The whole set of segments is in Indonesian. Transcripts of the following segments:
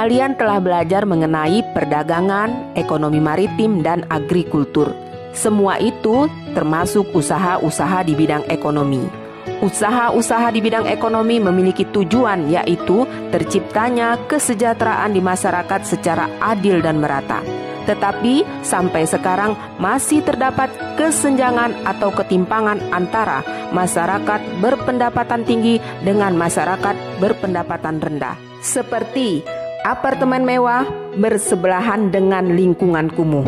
kalian telah belajar mengenai perdagangan, ekonomi maritim, dan agrikultur. Semua itu termasuk usaha-usaha di bidang ekonomi. Usaha-usaha di bidang ekonomi memiliki tujuan, yaitu terciptanya kesejahteraan di masyarakat secara adil dan merata. Tetapi sampai sekarang masih terdapat kesenjangan atau ketimpangan antara masyarakat berpendapatan tinggi dengan masyarakat berpendapatan rendah. Seperti apartemen mewah bersebelahan dengan lingkungan kumuh.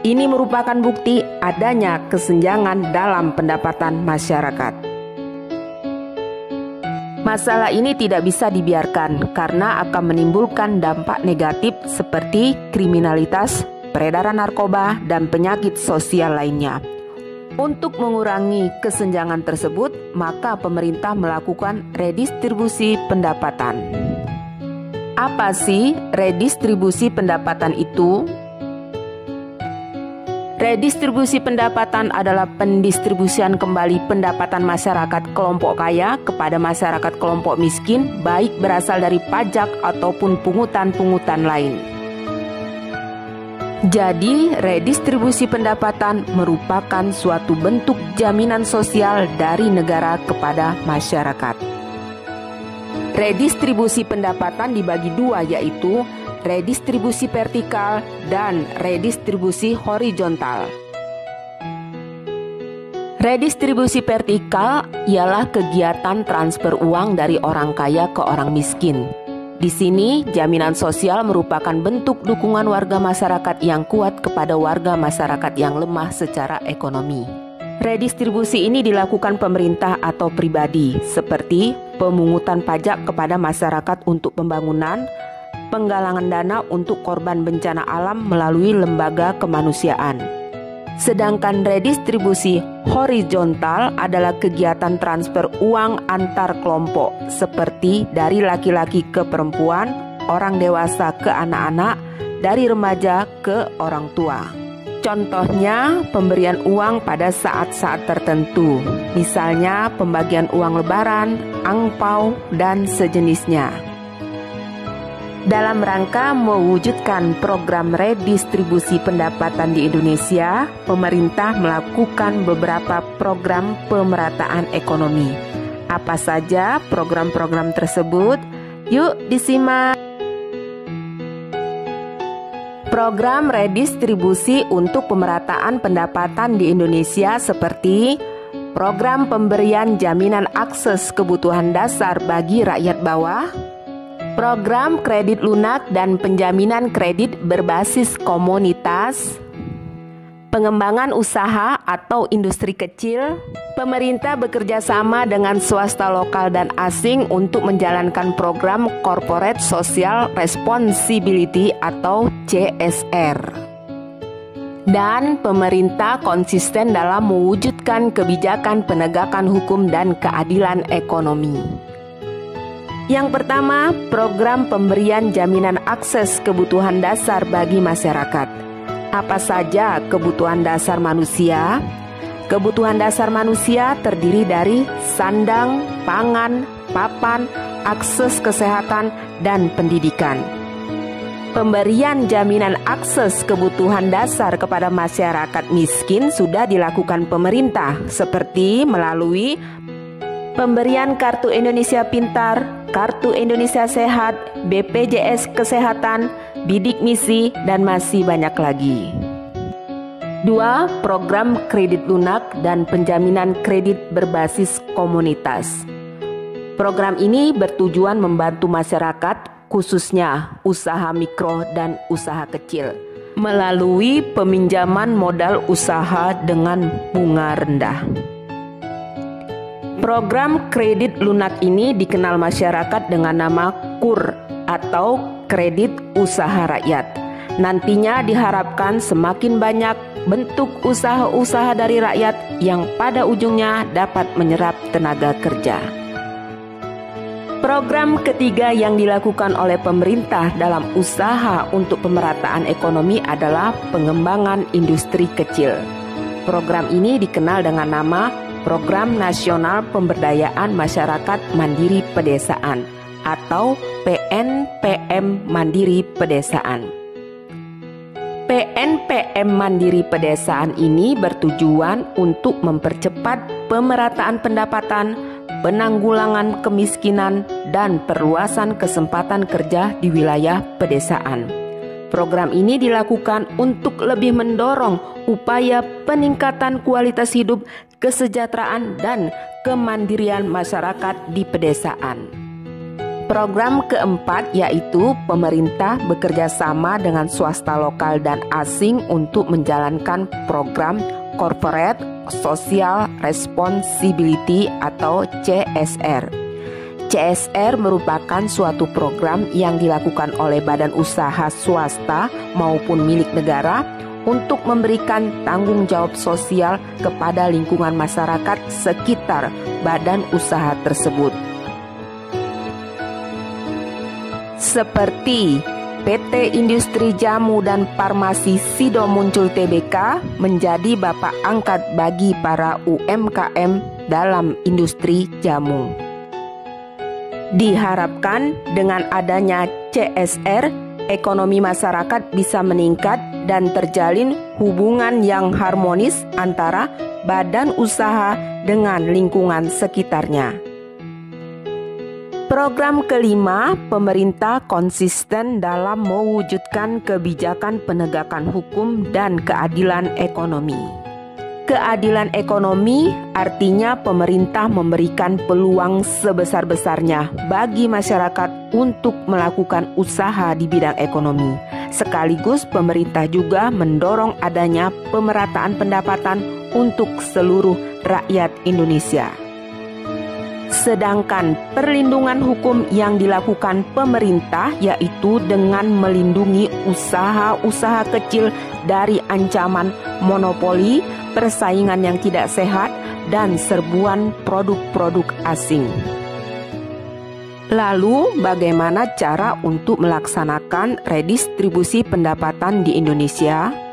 Ini merupakan bukti adanya kesenjangan dalam pendapatan masyarakat. Masalah ini tidak bisa dibiarkan karena akan menimbulkan dampak negatif seperti kriminalitas, peredaran narkoba, dan penyakit sosial lainnya. Untuk mengurangi kesenjangan tersebut, maka pemerintah melakukan redistribusi pendapatan. Apa sih redistribusi pendapatan itu? Redistribusi pendapatan adalah pendistribusian kembali pendapatan masyarakat kelompok kaya kepada masyarakat kelompok miskin, baik berasal dari pajak ataupun pungutan-pungutan lain. Jadi, redistribusi pendapatan merupakan suatu bentuk jaminan sosial dari negara kepada masyarakat. Redistribusi pendapatan dibagi dua, yaitu redistribusi vertikal dan redistribusi horizontal. Redistribusi vertikal ialah kegiatan transfer uang dari orang kaya ke orang miskin. Di sini, jaminan sosial merupakan bentuk dukungan warga masyarakat yang kuat kepada warga masyarakat yang lemah secara ekonomi. Redistribusi ini dilakukan pemerintah atau pribadi, seperti pemungutan pajak kepada masyarakat untuk pembangunan, penggalangan dana untuk korban bencana alam melalui lembaga kemanusiaan. Sedangkan redistribusi horizontal adalah kegiatan transfer uang antar kelompok, seperti dari laki-laki ke perempuan, orang dewasa ke anak-anak, dari remaja ke orang tua. Contohnya, pemberian uang pada saat-saat tertentu, misalnya pembagian uang lebaran, angpau, dan sejenisnya. Dalam rangka mewujudkan program redistribusi pendapatan di Indonesia, pemerintah melakukan beberapa program pemerataan ekonomi. Apa saja program-program tersebut? Yuk disimak. Program redistribusi untuk pemerataan pendapatan di Indonesia seperti program pemberian jaminan akses kebutuhan dasar bagi rakyat bawah, program kredit lunak dan penjaminan kredit berbasis komunitas, pengembangan usaha atau industri kecil. Pemerintah bekerja sama dengan swasta lokal dan asing untuk menjalankan program Corporate Social Responsibility atau CSR. Dan pemerintah konsisten dalam mewujudkan kebijakan penegakan hukum dan keadilan ekonomi. Yang pertama, program pemberian jaminan akses kebutuhan dasar bagi masyarakat. Apa saja kebutuhan dasar manusia? Kebutuhan dasar manusia terdiri dari sandang, pangan, papan, akses kesehatan, dan pendidikan. Pemberian jaminan akses kebutuhan dasar kepada masyarakat miskin sudah dilakukan pemerintah, seperti melalui pemberian Kartu Indonesia Pintar, Kartu Indonesia Sehat, BPJS Kesehatan, Bidik Misi, dan masih banyak lagi. 2. Program kredit lunak dan penjaminan kredit berbasis komunitas. Program ini bertujuan membantu masyarakat, khususnya usaha mikro dan usaha kecil, melalui peminjaman modal usaha dengan bunga rendah. Program kredit lunak ini dikenal masyarakat dengan nama KUR atau Kredit Usaha Rakyat. Nantinya diharapkan semakin banyak bentuk usaha-usaha dari rakyat yang pada ujungnya dapat menyerap tenaga kerja. Program ketiga yang dilakukan oleh pemerintah dalam usaha untuk pemerataan ekonomi adalah pengembangan industri kecil. Program ini dikenal dengan nama Program Nasional Pemberdayaan Masyarakat Mandiri Pedesaan atau PNPM PNPM Mandiri Pedesaan. PNPM Mandiri Pedesaan ini bertujuan untuk mempercepat pemerataan pendapatan, penanggulangan kemiskinan, dan perluasan kesempatan kerja di wilayah pedesaan. Program ini dilakukan untuk lebih mendorong upaya peningkatan kualitas hidup, kesejahteraan, dan kemandirian masyarakat di pedesaan. Program keempat yaitu pemerintah bekerja sama dengan swasta lokal dan asing untuk menjalankan program Corporate Social Responsibility atau CSR. CSR merupakan suatu program yang dilakukan oleh badan usaha swasta maupun milik negara untuk memberikan tanggung jawab sosial kepada lingkungan masyarakat sekitar badan usaha tersebut. Seperti PT Industri Jamu dan Farmasi Sido Muncul Tbk menjadi bapak angkat bagi para UMKM dalam industri jamu. Diharapkan dengan adanya CSR, ekonomi masyarakat bisa meningkat dan terjalin hubungan yang harmonis antara badan usaha dengan lingkungan sekitarnya. Program kelima, pemerintah konsisten dalam mewujudkan kebijakan penegakan hukum dan keadilan ekonomi. Keadilan ekonomi artinya pemerintah memberikan peluang sebesar-besarnya bagi masyarakat untuk melakukan usaha di bidang ekonomi. Sekaligus pemerintah juga mendorong adanya pemerataan pendapatan untuk seluruh rakyat Indonesia. Sedangkan perlindungan hukum yang dilakukan pemerintah yaitu dengan melindungi usaha-usaha kecil dari ancaman monopoli, persaingan yang tidak sehat, dan serbuan produk-produk asing. Lalu, bagaimana cara untuk melaksanakan redistribusi pendapatan di Indonesia?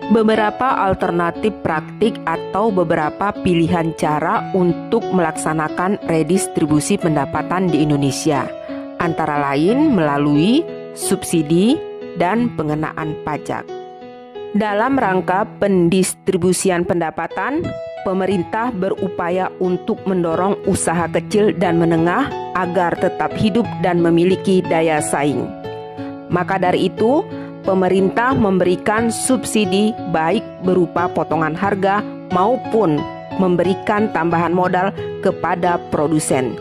Beberapa alternatif praktik atau beberapa pilihan cara untuk melaksanakan redistribusi pendapatan di Indonesia, antara lain melalui subsidi dan pengenaan pajak. Dalam rangka pendistribusian pendapatan, pemerintah berupaya untuk mendorong usaha kecil dan menengah agar tetap hidup dan memiliki daya saing. Maka dari itu, pemerintah memberikan subsidi baik berupa potongan harga maupun memberikan tambahan modal kepada produsen.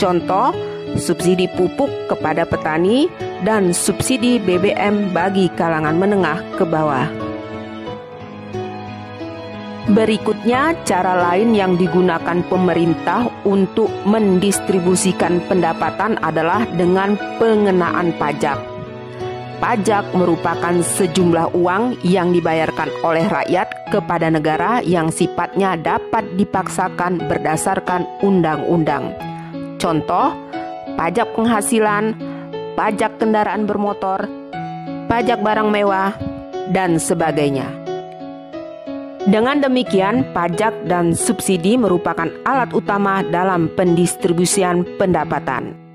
Contoh, subsidi pupuk kepada petani dan subsidi BBM bagi kalangan menengah ke bawah. Berikutnya, cara lain yang digunakan pemerintah untuk mendistribusikan pendapatan adalah dengan pengenaan pajak. Pajak merupakan sejumlah uang yang dibayarkan oleh rakyat kepada negara yang sifatnya dapat dipaksakan berdasarkan undang-undang. Contoh, pajak penghasilan, pajak kendaraan bermotor, pajak barang mewah, dan sebagainya. Dengan demikian, pajak dan subsidi merupakan alat utama dalam pendistribusian pendapatan.